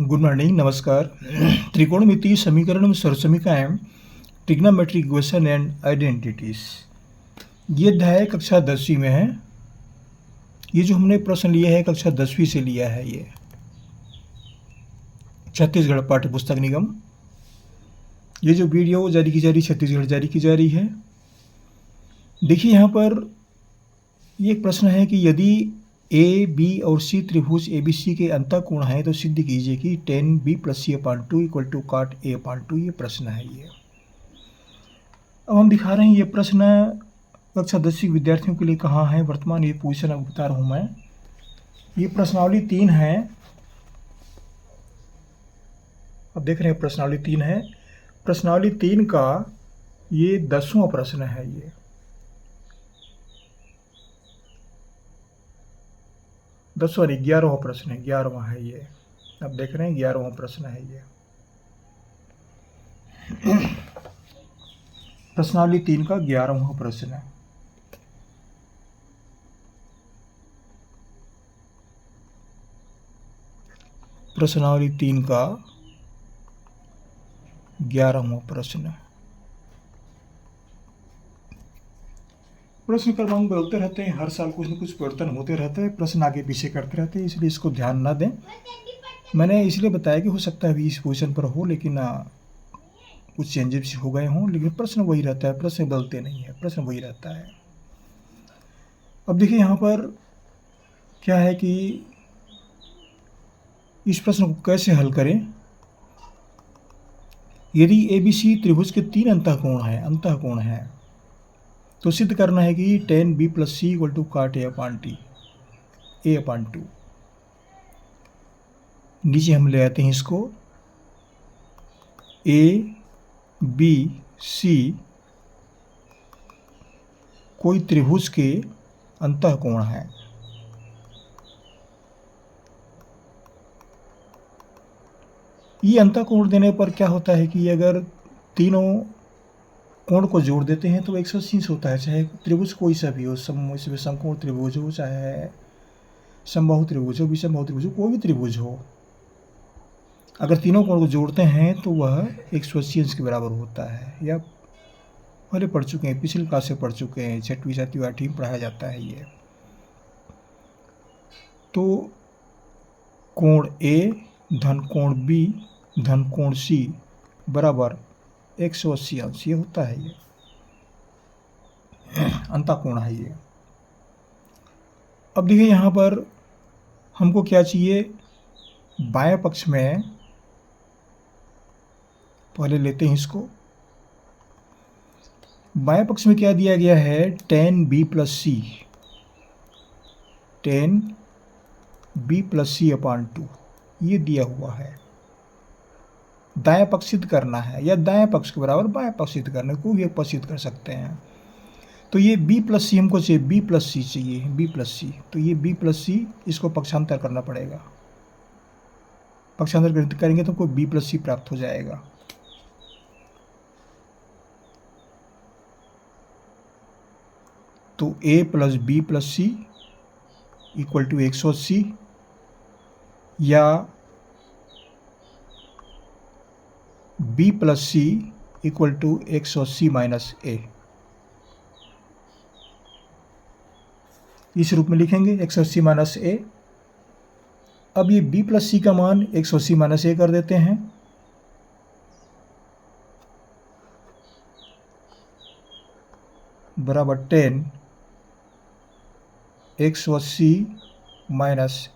Good morning, नमस्कार। त्रिकोणमितीय समीकरण में सरसमीकाएँ, ट्रिग्नोमेट्रिक इक्वेशन एंड आइडेंटिटीज। ये अध्याय कक्षा 10वीं में है। ये जो हमने प्रश्न लिया है कक्षा 10वीं से लिया है, ये छत्तीसगढ़ पाठ्य पुस्तक निगम। ये जो वीडियो जारी की जा रही, छत्तीसगढ़ जारी की जा रही है। देखिए यहाँ पर ये एक प्रश्न है कि यदि ए बी और सी त्रिभुज ए बी सी के अंतःकोण है तो सिद्ध कीजिए कि tan b + c/2 = cot a/2। ये प्रश्न है। ये अब हम दिखा रहे हैं ये प्रश्न कक्षा 10वीं विद्यार्थियों के लिए कहाँ है। वर्तमान ये पोजीशन अब बता रहा हूँ मैं। ये प्रश्नावली 3 है। अब देख रहे हैं प्रश्नावली 3 है। प्रश्नावली 3 का ये 10वां प्रश्न है। ये 10वां नहीं, 11वां प्रश्न है। 11वां है ये। अब देख रहे हैं 11वां प्रश्न है ये। प्रश्नावली 3 का 11वां प्रश्न है। प्रश्नावली 3 का 11वां प्रश्न। प्रश्न क्रमांक बदलते रहते हैं, हर साल कुछ न कुछ परिवर्तन होते रहते हैं, प्रश्न आगे पीछे करते रहते हैं, इसलिए इसको ध्यान ना दें। मैंने इसलिए बताया कि हो सकता है अभी इस पोजीशन पर हो, लेकिन कुछ चेंजेस हो गए हों, लेकिन प्रश्न वही रहता है, प्रश्न बदलते नहीं है, प्रश्न वही रहता है। अब देखिए यहाँ पर क्या है कि इस प्रश्न को कैसे हल करें। यदि ए बी सी त्रिभुज के 3 अंतःकोण हैं तो सिद्ध करना है कि tan b + c = cot a/2। नीचे हम ले आते हैं इसको। ए बी सी कोई त्रिभुज के अंतःकोण है। ये अंतःकोण देने पर क्या होता है कि अगर तीनों कोण को जोड़ देते हैं तो 180 होता है, चाहे त्रिभुज कोई सा भी हो, समकोण त्रिभुज हो, चाहे समबाहु त्रिभुज हो, विषमबाहु त्रिभुज हो, कोई भी त्रिभुज हो, अगर तीनों कोण को जोड़ते हैं तो वह 180 अंश के बराबर होता है। या पहले पढ़ चुके हैं, पिछले क्लास से पढ़ चुके हैं, 6वीं 7वीं 8वीं में पढ़ाया जाता है ये। तो कोण ए धन कोण बी धन कोण सी बराबर 180 अंश, ये होता है। ये अंतःकोण है ये। अब देखिए यहाँ पर हमको क्या चाहिए। बाएं पक्ष में पहले लेते हैं इसको। बाएं पक्ष में क्या दिया गया है, tan b + c, tan b + c/2 ये दिया हुआ है। दाएं पक्ष सिद्ध करना है या दाएं पक्ष के बराबर बाएं पक्ष सिद्ध करना है, कोई भी एक पक्ष सिद्ध कर सकते हैं। तो ये b + c हमको चाहिए, b + c चाहिए, b + c। तो ये b + c इसको पक्षांतर करना पड़ेगा। पक्षांतर करेंगे तो हमको b + c प्राप्त हो जाएगा। तो a + b + c = 180 या b + c = 180 - a। इस रूप में लिखेंगे 180 - a। अब ये b + c का मान 180 - a कर देते हैं। बराबर 10 180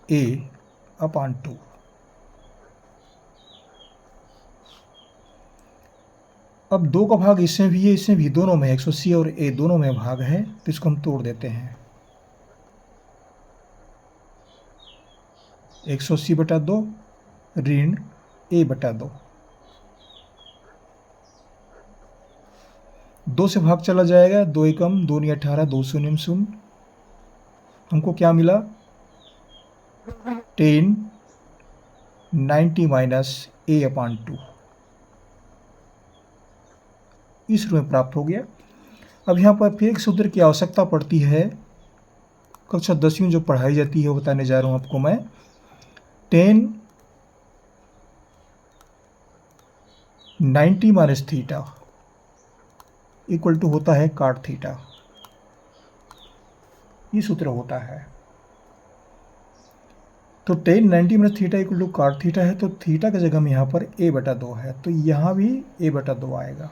- a/2। अब 2 का भाग इसमें भी है, इसमें भी, दोनों में 180 और a दोनों में भाग है, तो इसको हम तोड़ देते हैं। 180/2 ऋण a/2। 2 से भाग चला जाएगा, 2 एकम 2 × 18, 2 शून्य 0। हमको क्या मिला, 10 90 - a/2 इस रूप में प्राप्त हो गया। अब यहाँ पर फिर एक सूत्र की आवश्यकता पड़ती है। कक्षा 10वीं जो पढ़ाई जाती है वो बताने जा रहा हूँ आपको मैं। 10 90 माइनस थीटा इक्वल टू होता है काट थीटा। ये सूत्र होता है। तो tan 90 minus theta equal to cot theta है, तो थीटा की जगह में यहाँ पर a/2 है, तो यहाँ भी a/2 आएगा।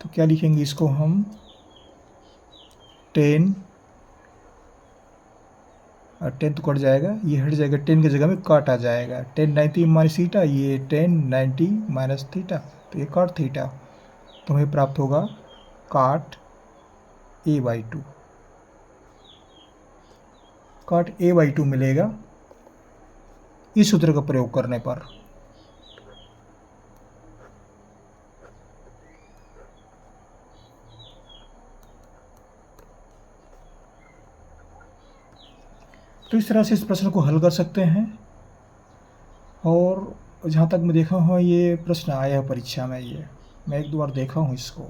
तो क्या लिखेंगे इसको हम, 10 और 10 तो कट जाएगा, ये हट जाएगा, 10 की जगह में काट आ जाएगा। 10 90 माइनस थीटा, ये 10 90 माइनस थीटा, तो ये काट थीटा, तो हमें प्राप्त होगा काट a/2। काट a/2 मिलेगा इस सूत्र का प्रयोग करने पर। तो इस तरह से इस प्रश्न को हल कर सकते हैं। और जहाँ तक मैं देखा हूँ ये प्रश्न आया है परीक्षा में, ये मैं एक दो बार देखा हूँ इसको,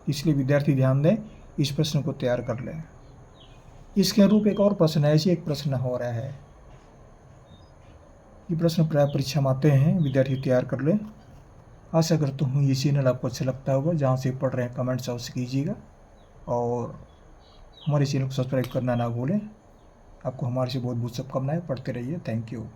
इसलिए विद्यार्थी ध्यान दें, इस प्रश्न को तैयार कर लें। इसके अनुरूप एक और प्रश्न है, ऐसे एक प्रश्न हो रहा है। ये प्रश्न प्राय परीक्षा में आते हैं, विद्यार्थी तैयार कर लें। आशा करता हूँ ये चैनल आपको अच्छा लगता होगा। जहाँ से पढ़ रहे हैं कमेंट्स अवश्य कीजिएगा और हमारे चैनल को सब्सक्राइब करना ना भूलें। आपको हमारे से बहुत बहुत शुभकामनाएं। पढ़ते रहिए। Thank you.